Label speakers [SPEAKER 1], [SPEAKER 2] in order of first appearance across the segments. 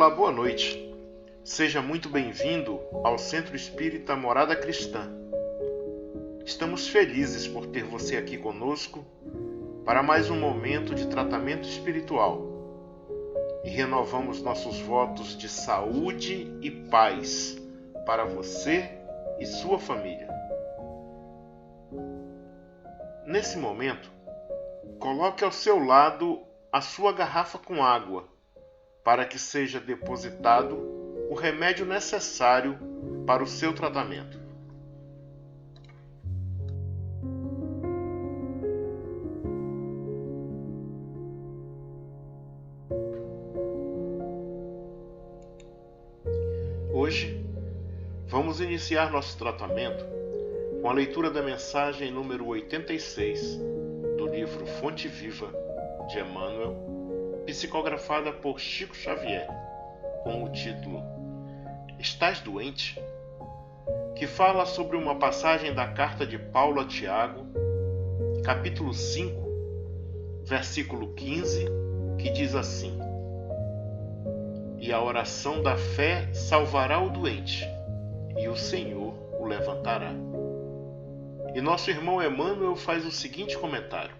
[SPEAKER 1] Olá, boa noite. Seja muito bem-vindo ao Centro Espírita Morada Cristã. Estamos felizes por ter você aqui conosco para mais um momento de tratamento espiritual e renovamos nossos votos de saúde e paz para você e sua família. Nesse momento, coloque ao seu lado a sua garrafa com água para que seja depositado o remédio necessário para o seu tratamento. Hoje, vamos iniciar nosso tratamento com a leitura da mensagem número 86 do livro Fonte Viva de Emmanuel, psicografada por Chico Xavier, com o título Estás doente? Que fala sobre uma passagem da carta de Paulo a Tiago, capítulo 5, versículo 15, que diz assim: E a oração da fé salvará o doente, e o Senhor o levantará. E nosso irmão Emmanuel faz o seguinte comentário: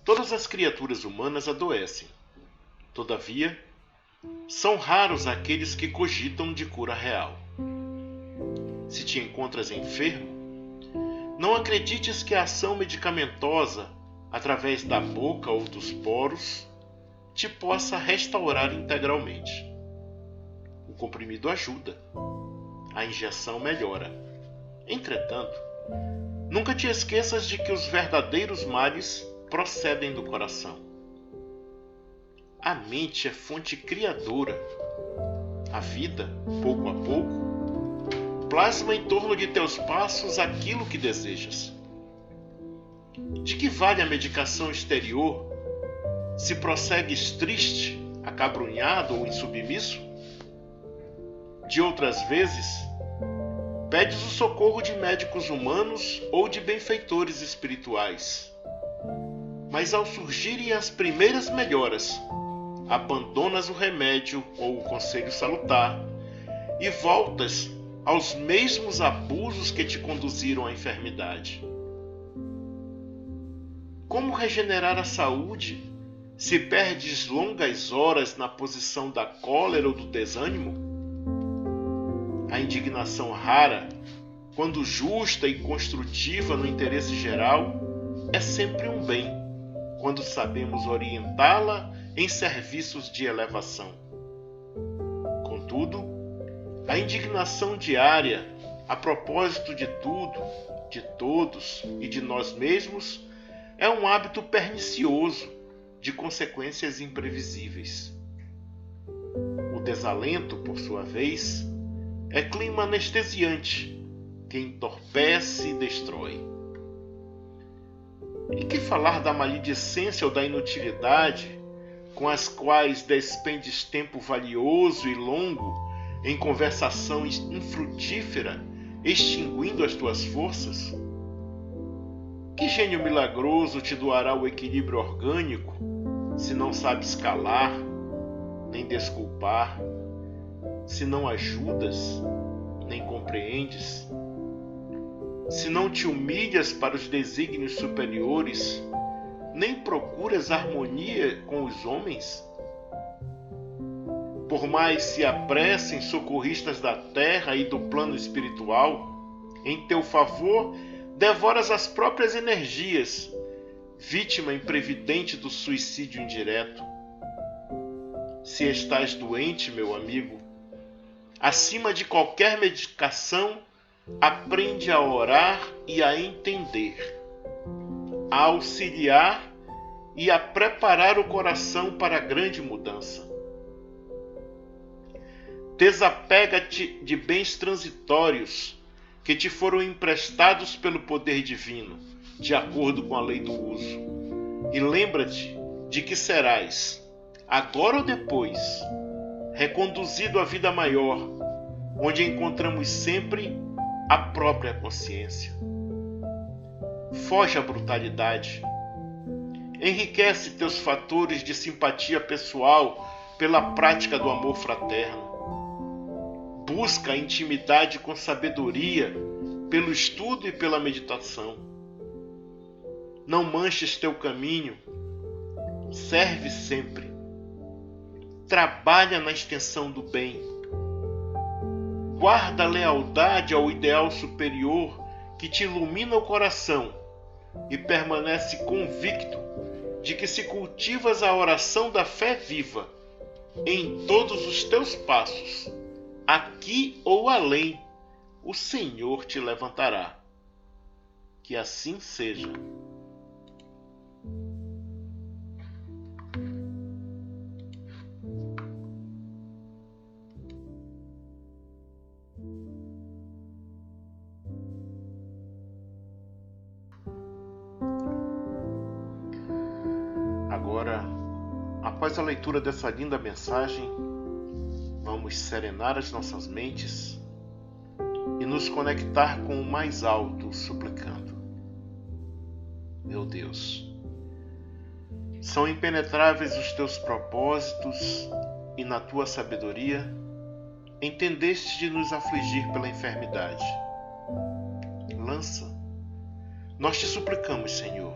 [SPEAKER 1] Todas as criaturas humanas adoecem. Todavia, são raros aqueles que cogitam de cura real. Se te encontras enfermo, não acredites que a ação medicamentosa, através da boca ou dos poros, te possa restaurar integralmente. O comprimido ajuda, a injeção melhora. Entretanto, nunca te esqueças de que os verdadeiros males procedem do coração. A mente é fonte criadora. A vida, pouco a pouco, plasma em torno de teus passos aquilo que desejas. De que vale a medicação exterior se prossegues triste, acabrunhado ou insubmisso? De outras vezes, pedes o socorro de médicos humanos ou de benfeitores espirituais. Mas ao surgirem as primeiras melhoras, abandonas o remédio ou o conselho salutar e voltas aos mesmos abusos que te conduziram à enfermidade. Como regenerar a saúde se perdes longas horas na posição da cólera ou do desânimo? A indignação rara, quando justa e construtiva no interesse geral, é sempre um bem, quando sabemos orientá-la em serviços de elevação. Contudo, a indignação diária, a propósito de tudo, de todos e de nós mesmos, é um hábito pernicioso, de consequências imprevisíveis. O desalento, por sua vez, é clima anestesiante, que entorpece e destrói. E que falar da maledicência ou da inutilidade, com as quais despendes tempo valioso e longo em conversação infrutífera, extinguindo as tuas forças? Que gênio milagroso te doará o equilíbrio orgânico, se não sabes calar, nem desculpar, se não ajudas, nem compreendes? Se não te humilhas para os desígnios superiores, nem procuras harmonia com os homens? Por mais se apressem socorristas da terra e do plano espiritual, em teu favor devoras as próprias energias, vítima imprevidente do suicídio indireto. Se estás doente, meu amigo, acima de qualquer medicação, aprende a orar e a entender, a auxiliar e a preparar o coração para a grande mudança. Desapega-te de bens transitórios que te foram emprestados pelo poder divino, de acordo com a lei do uso. E lembra-te de que serás, agora ou depois, reconduzido à vida maior, onde encontramos sempre a própria consciência. Foge à brutalidade. Enriquece teus fatores de simpatia pessoal pela prática do amor fraterno. Busca a intimidade com sabedoria pelo estudo e pela meditação. Não manches teu caminho. Serve sempre. Trabalha na extensão do bem. Guarda a lealdade ao ideal superior que te ilumina o coração e permanece convicto de que se cultivas a oração da fé viva em todos os teus passos, aqui ou além, o Senhor te levantará. Que assim seja. Agora, após a leitura dessa linda mensagem, vamos serenar as nossas mentes e nos conectar com o mais alto, suplicando. Meu Deus, são impenetráveis os teus propósitos e na tua sabedoria entendeste de nos afligir pela enfermidade. Lança, nós te suplicamos, Senhor,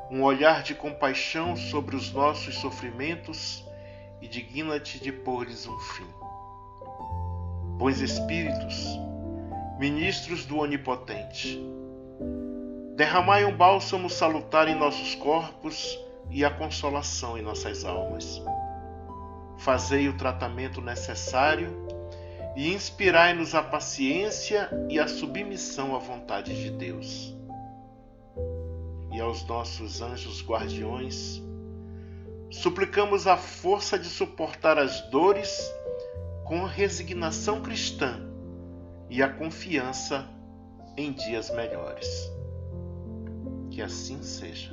[SPEAKER 1] um olhar de compaixão sobre os nossos sofrimentos e digna-te de pôr-lhes um fim. Bons Espíritos, ministros do Onipotente, derramai um bálsamo salutar em nossos corpos e a consolação em nossas almas. Fazei o tratamento necessário e inspirai-nos a paciência e a submissão à vontade de Deus. E aos nossos anjos guardiões, suplicamos a força de suportar as dores com a resignação cristã e a confiança em dias melhores. Que assim seja.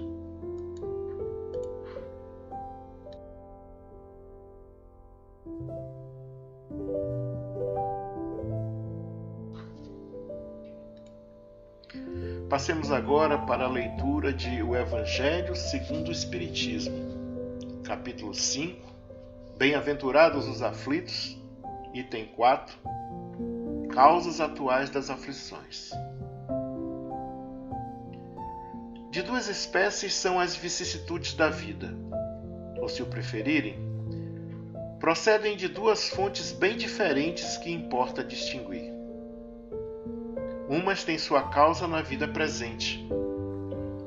[SPEAKER 1] Passemos agora para a leitura de O Evangelho segundo o Espiritismo, capítulo 5, Bem-aventurados os aflitos, item 4, Causas atuais das aflições. De duas espécies são as vicissitudes da vida, ou se o preferirem, procedem de duas fontes bem diferentes que importa distinguir. Umas têm sua causa na vida presente,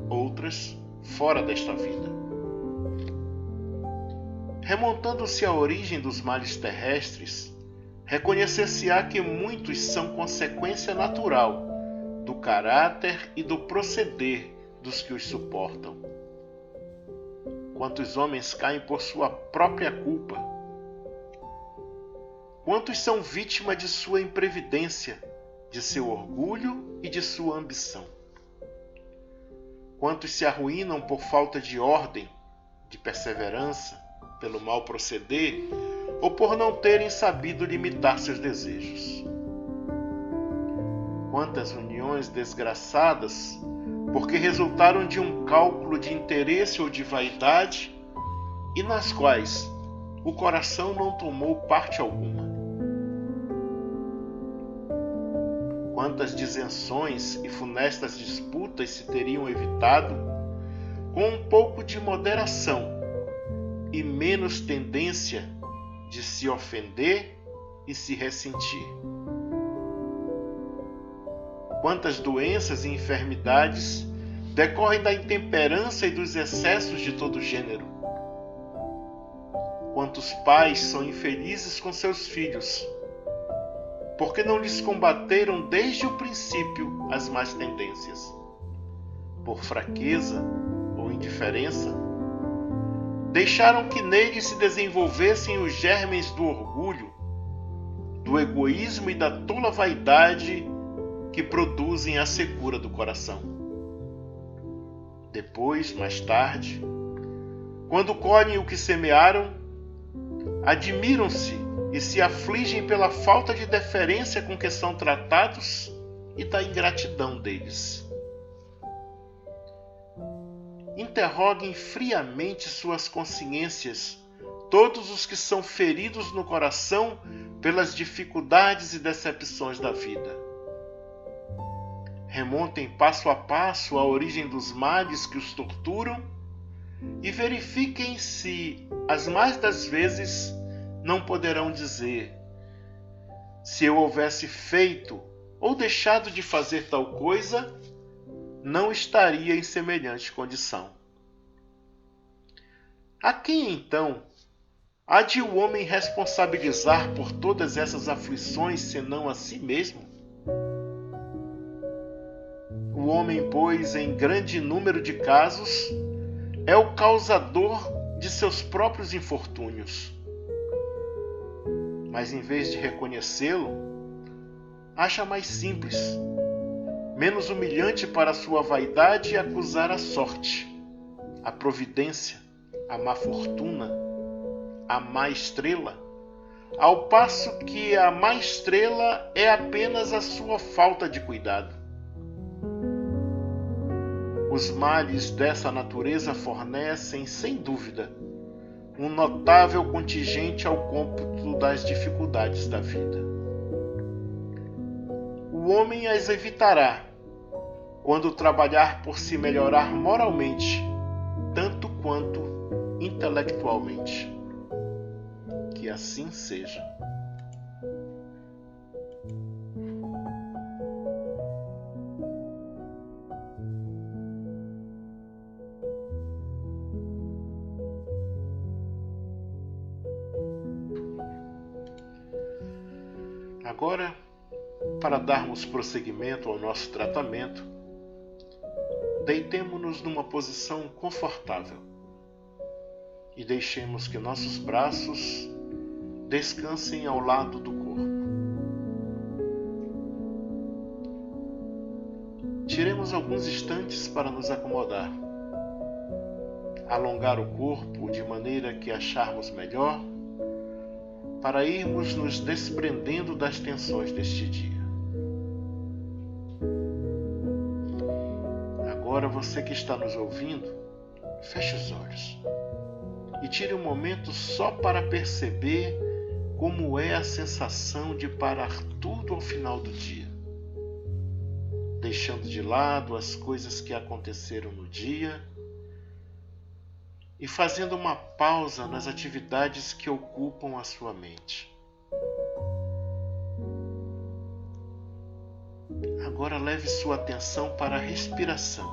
[SPEAKER 1] outras fora desta vida. Remontando-se à origem dos males terrestres, reconhecer-se-á que muitos são consequência natural do caráter e do proceder dos que os suportam. Quantos homens caem por sua própria culpa? Quantos são vítima de sua imprevidência, de seu orgulho e de sua ambição? Quantos se arruinam por falta de ordem, de perseverança, pelo mau proceder ou por não terem sabido limitar seus desejos? Quantas uniões desgraçadas porque resultaram de um cálculo de interesse ou de vaidade e nas quais o coração não tomou parte alguma? Quantas disenções e funestas disputas se teriam evitado com um pouco de moderação e menos tendência de se ofender e se ressentir? Quantas doenças e enfermidades decorrem da intemperança e dos excessos de todo gênero? Quantos pais são infelizes com seus filhos, porque não lhes combateram desde o princípio as más tendências? Por fraqueza ou indiferença, deixaram que nele se desenvolvessem os germens do orgulho, do egoísmo e da tola vaidade que produzem a secura do coração. Depois, mais tarde, quando colhem o que semearam, admiram-se e se afligem pela falta de deferência com que são tratados e da ingratidão deles. Interroguem friamente suas consciências, todos os que são feridos no coração pelas dificuldades e decepções da vida. Remontem passo a passo a origem dos males que os torturam e verifiquem se, as mais das vezes, não poderão dizer: se eu houvesse feito ou deixado de fazer tal coisa, não estaria em semelhante condição. A quem, então, há de o homem responsabilizar por todas essas aflições, senão a si mesmo? O homem, pois, em grande número de casos, é o causador de seus próprios infortúnios. Mas, em vez de reconhecê-lo, acha mais simples, menos humilhante para sua vaidade acusar a sorte, a providência, a má fortuna, a má estrela, ao passo que a má estrela é apenas a sua falta de cuidado. Os males dessa natureza fornecem, sem dúvida, um notável contingente ao cômputo das dificuldades da vida. O homem as evitará quando trabalhar por se melhorar moralmente, tanto quanto intelectualmente. Que assim seja. Agora, para darmos prosseguimento ao nosso tratamento, deitemo-nos numa posição confortável e deixemos que nossos braços descansem ao lado do corpo. Tiremos alguns instantes para nos acomodar, alongar o corpo de maneira que acharmos melhor, para irmos nos desprendendo das tensões deste dia. Agora, você que está nos ouvindo, feche os olhos e tire um momento só para perceber como é a sensação de parar tudo ao final do dia, deixando de lado as coisas que aconteceram no dia e fazendo uma pausa nas atividades que ocupam a sua mente. Agora leve sua atenção para a respiração,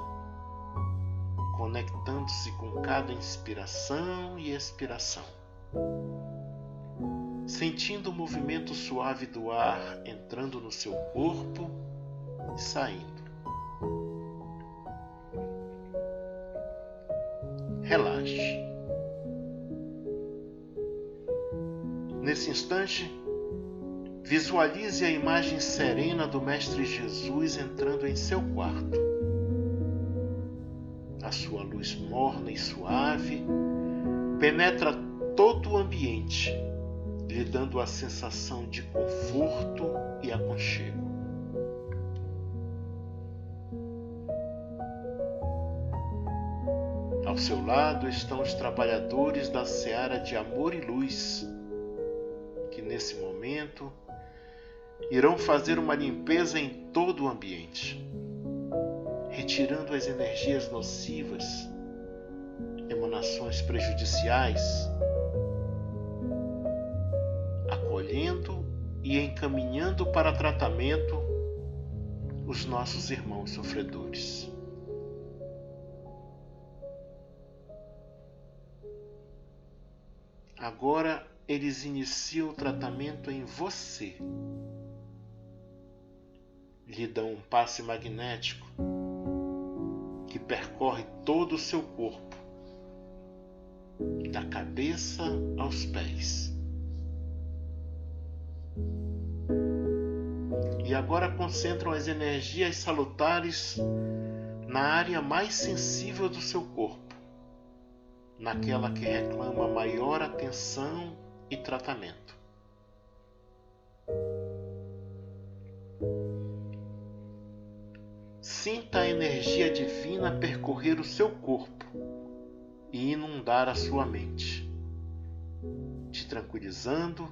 [SPEAKER 1] conectando-se com cada inspiração e expiração, sentindo o movimento suave do ar entrando no seu corpo e saindo. Relaxe. Nesse instante, visualize a imagem serena do Mestre Jesus entrando em seu quarto. A sua luz morna e suave penetra todo o ambiente, lhe dando a sensação de conforto e aconchego. Ao seu lado estão os trabalhadores da seara de amor e luz, que nesse momento irão fazer uma limpeza em todo o ambiente, retirando as energias nocivas, emanações prejudiciais, acolhendo e encaminhando para tratamento os nossos irmãos sofredores. Agora eles iniciam o tratamento em você. Lhe dão um passe magnético que percorre todo o seu corpo, da cabeça aos pés. E agora concentram as energias salutares na área mais sensível do seu corpo, naquela que reclama maior atenção e tratamento. Sinta a energia divina percorrer o seu corpo e inundar a sua mente, te tranquilizando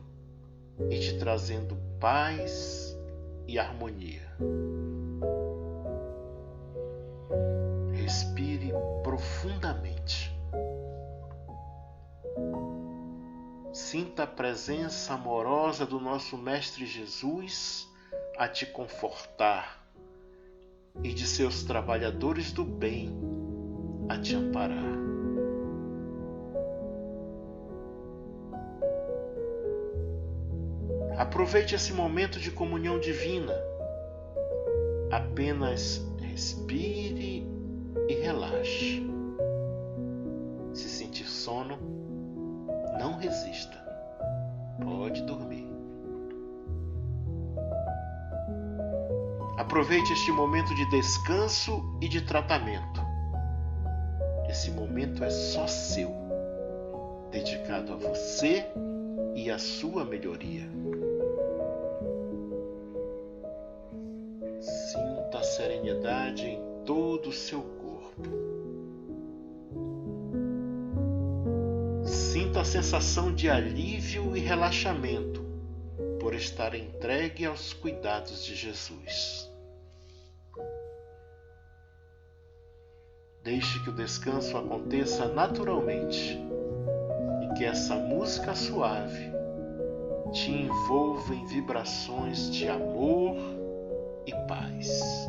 [SPEAKER 1] e te trazendo paz e harmonia. Respire profundamente. Sinta a presença amorosa do nosso Mestre Jesus a te confortar e de seus trabalhadores do bem a te amparar. Aproveite esse momento de comunhão divina. Apenas respire e relaxe. Se sentir sono, não resista. Pode dormir. Aproveite este momento de descanso e de tratamento. Esse momento é só seu, dedicado a você e à sua melhoria. Sinta a serenidade em todo o seu corpo. Sinta a sensação de alívio e relaxamento por estar entregue aos cuidados de Jesus. Deixe que o descanso aconteça naturalmente e que essa música suave te envolva em vibrações de amor e paz.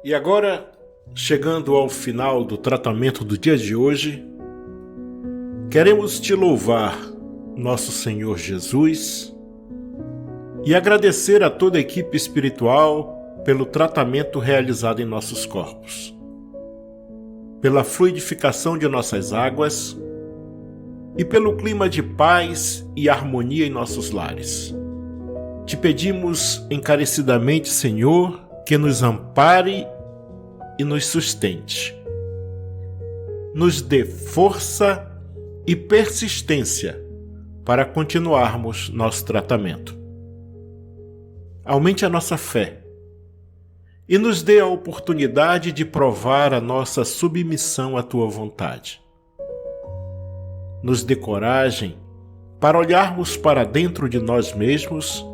[SPEAKER 1] E agora, chegando ao final do tratamento do dia de hoje, queremos te louvar, nosso Senhor Jesus, e agradecer a toda a equipe espiritual pelo tratamento realizado em nossos corpos, pela fluidificação de nossas águas e pelo clima de paz e harmonia em nossos lares. Te pedimos encarecidamente, Senhor, que nos ampare e nos sustente. Nos dê força e persistência para continuarmos nosso tratamento. Aumente a nossa fé e nos dê a oportunidade de provar a nossa submissão à Tua vontade. Nos dê coragem para olharmos para dentro de nós mesmos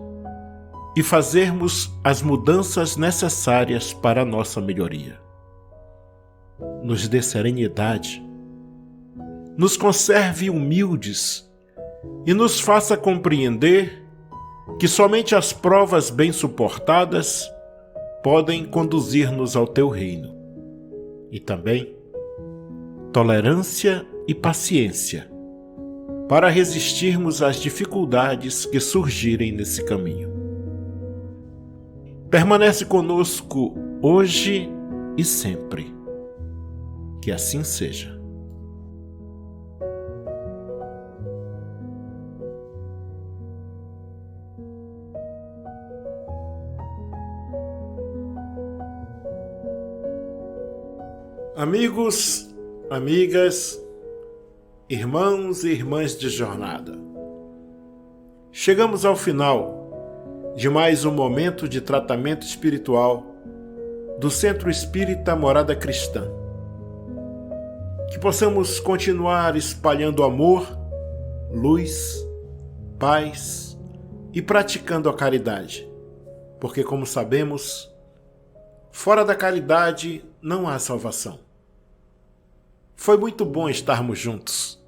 [SPEAKER 1] e fazermos as mudanças necessárias para a nossa melhoria. Nos dê serenidade, nos conserve humildes e nos faça compreender que somente as provas bem suportadas podem conduzir-nos ao Teu reino. E também tolerância e paciência para resistirmos às dificuldades que surgirem nesse caminho. Permanece conosco hoje e sempre. Que assim seja. Amigos, amigas, irmãos e irmãs de jornada, chegamos ao final de mais um momento de tratamento espiritual do Centro Espírita Morada Cristã. Que possamos continuar espalhando amor, luz, paz e praticando a caridade, porque, como sabemos, fora da caridade não há salvação. Foi muito bom estarmos juntos.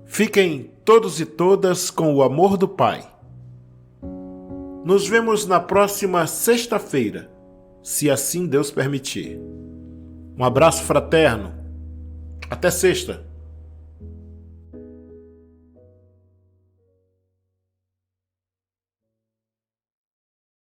[SPEAKER 1] Fiquem todos e todas com o amor do Pai. Nos vemos na próxima sexta-feira, se assim Deus permitir. Um abraço fraterno. Até sexta.